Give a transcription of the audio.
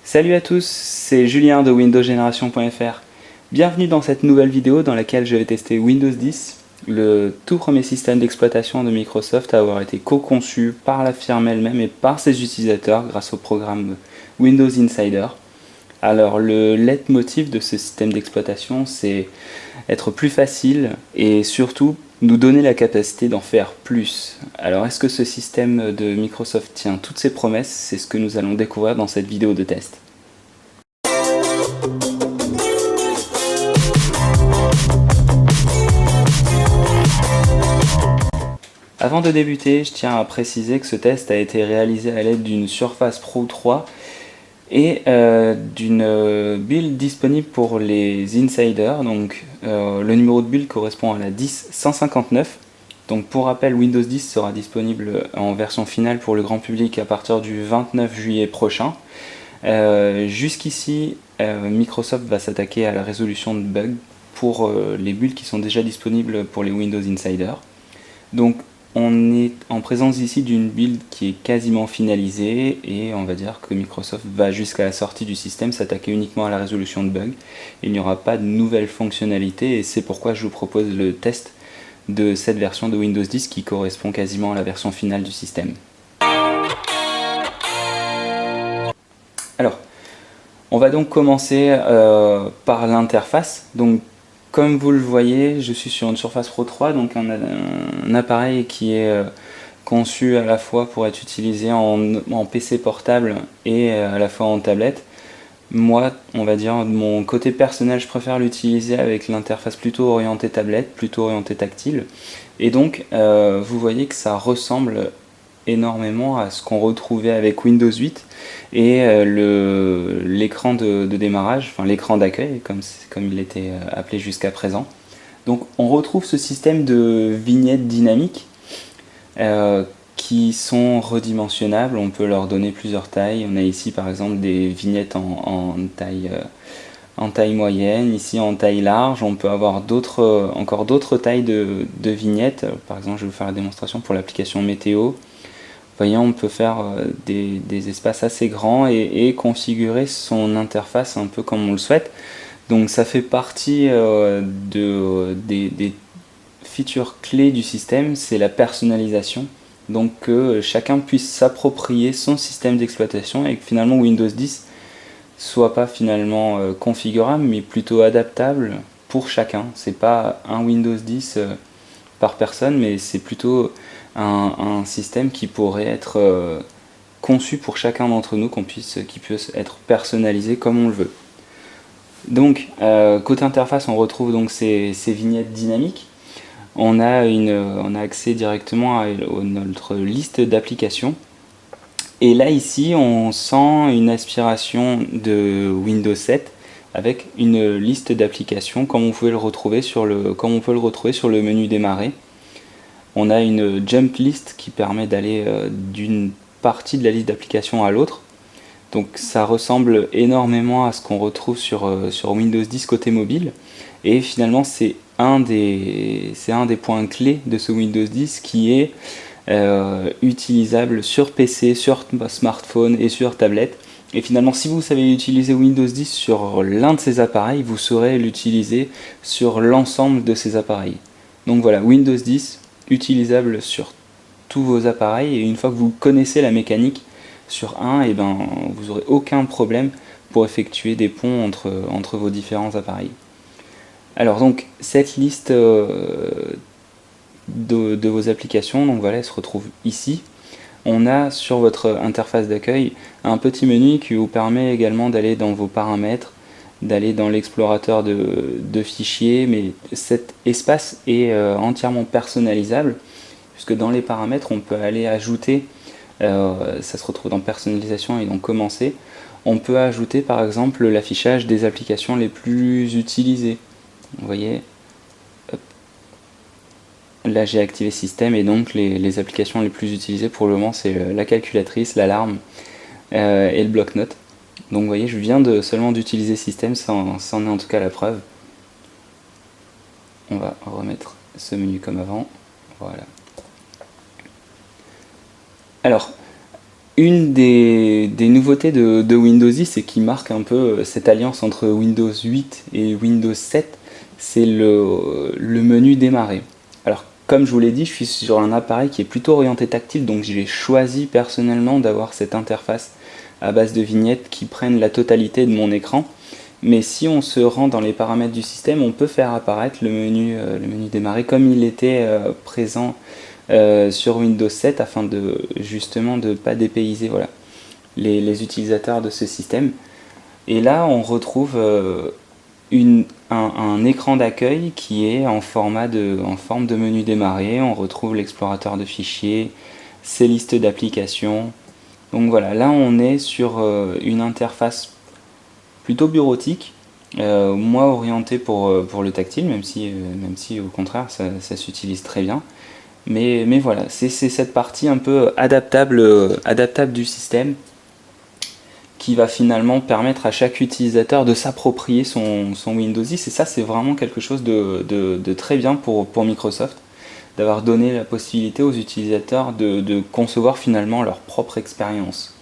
Salut à tous, c'est Julien de windowsgeneration.fr. Bienvenue dans cette nouvelle vidéo dans laquelle je vais tester Windows 10, le tout premier système d'exploitation de Microsoft à avoir été co-conçu par la firme elle-même et par ses utilisateurs grâce au programme Windows Insider. Alors le leitmotiv de ce système d'exploitation, c'est être plus facile et surtout nous donner la capacité d'en faire plus. Alors est-ce que ce système de Microsoft tient toutes ses promesses? C'est ce que nous allons découvrir dans cette vidéo de test. Avant de débuter, je tiens à préciser que ce test a été réalisé à l'aide d'une Surface Pro 3 et d'une build disponible pour les insiders. Donc le numéro de build correspond à la 10159. Donc pour rappel, Windows 10 sera disponible en version finale pour le grand public à partir du 29 juillet prochain. Jusqu'ici, Microsoft va s'attaquer à la résolution de bugs pour les builds qui sont déjà disponibles pour les Windows Insider. Donc on est en présence ici d'une build qui est quasiment finalisée et on va dire que Microsoft va jusqu'à la sortie du système s'attaquer uniquement à la résolution de bugs. Il n'y aura pas de nouvelles fonctionnalités et c'est pourquoi je vous propose le test de cette version de Windows 10 qui correspond quasiment à la version finale du système. Alors, on va donc commencer par l'interface. Donc, comme vous le voyez, je suis sur une Surface Pro 3, donc un appareil qui est conçu à la fois pour être utilisé en PC portable et à la fois en tablette. Moi, on va dire, de mon côté personnel, je préfère l'utiliser avec l'interface plutôt orientée tablette, plutôt orientée tactile. Et donc, vous voyez que ça ressemble énormément à ce qu'on retrouvait avec Windows 8 et l'écran de démarrage, enfin l'écran d'accueil comme il était appelé jusqu'à présent. Donc on retrouve ce système de vignettes dynamiques qui sont redimensionnables, on peut leur donner plusieurs tailles. On a ici par exemple des vignettes en taille moyenne, ici en taille large. On peut avoir encore d'autres tailles de vignettes. Par exemple, je vais vous faire la démonstration pour l'application météo. Voyez, on peut faire des espaces assez grands et configurer son interface un peu comme on le souhaite. Donc ça fait partie des features clés du système, c'est la personnalisation. Donc que chacun puisse s'approprier son système d'exploitation et que finalement Windows 10 soit pas finalement configurable mais plutôt adaptable pour chacun. C'est pas un Windows 10 par personne, mais c'est plutôt un système qui pourrait être conçu pour chacun d'entre nous, qui puisse être personnalisé comme on le veut. Donc côté interface, on retrouve donc ces vignettes dynamiques. On a accès directement à notre liste d'applications. Et là ici, on sent une aspiration de Windows 7 avec une liste d'applications comme on peut le retrouver sur le menu démarrer. On a une jump list qui permet d'aller d'une partie de la liste d'applications à l'autre. Donc ça ressemble énormément à ce qu'on retrouve sur Windows 10 côté mobile. Et finalement c'est un des points clés de ce Windows 10 qui est utilisable sur PC, sur smartphone et sur tablette. Et finalement, si vous savez utiliser Windows 10 sur l'un de ces appareils, vous saurez l'utiliser sur l'ensemble de ces appareils. Donc voilà, Windows 10 utilisable sur tous vos appareils, et une fois que vous connaissez la mécanique sur un, et ben vous n'aurez aucun problème pour effectuer des ponts entre vos différents appareils. Alors donc cette liste de vos applications, donc voilà, elle se retrouve ici. On a sur votre interface d'accueil un petit menu qui vous permet également d'aller dans vos paramètres, d'aller dans l'explorateur de fichiers, mais cet espace est entièrement personnalisable, puisque dans les paramètres on peut aller ajouter, ça se retrouve dans personnalisation et donc commencer, on peut ajouter par exemple l'affichage des applications les plus utilisées. Vous voyez, hop. Là j'ai activé système et donc les applications les plus utilisées pour le moment c'est la calculatrice, l'alarme et le bloc-notes. Donc vous voyez, je viens seulement d'utiliser système, ça en est en tout cas la preuve. On va remettre ce menu comme avant, voilà. Alors, Une des nouveautés de Windows 10 et qui marque un peu cette alliance entre Windows 8 et Windows 7, c'est le menu démarrer. Alors, comme je vous l'ai dit, je suis sur un appareil qui est plutôt orienté tactile, donc j'ai choisi personnellement d'avoir cette interface à base de vignettes qui prennent la totalité de mon écran. Mais si on se rend dans les paramètres du système, on peut faire apparaître le menu démarrer comme il était présent sur Windows 7 afin de justement de ne pas dépayser voilà, les utilisateurs de ce système. Et là, on retrouve un écran d'accueil qui est en forme de menu démarrer. On retrouve l'explorateur de fichiers, ses listes d'applications. Donc voilà, là on est sur une interface plutôt bureautique, moi orienté pour le tactile, même si au contraire ça s'utilise très bien. Mais voilà, c'est cette partie un peu adaptable du système qui va finalement permettre à chaque utilisateur de s'approprier son Windows 10. Et ça, c'est vraiment quelque chose de très bien pour Microsoft, d'avoir donné la possibilité aux utilisateurs de concevoir finalement leur propre expérience.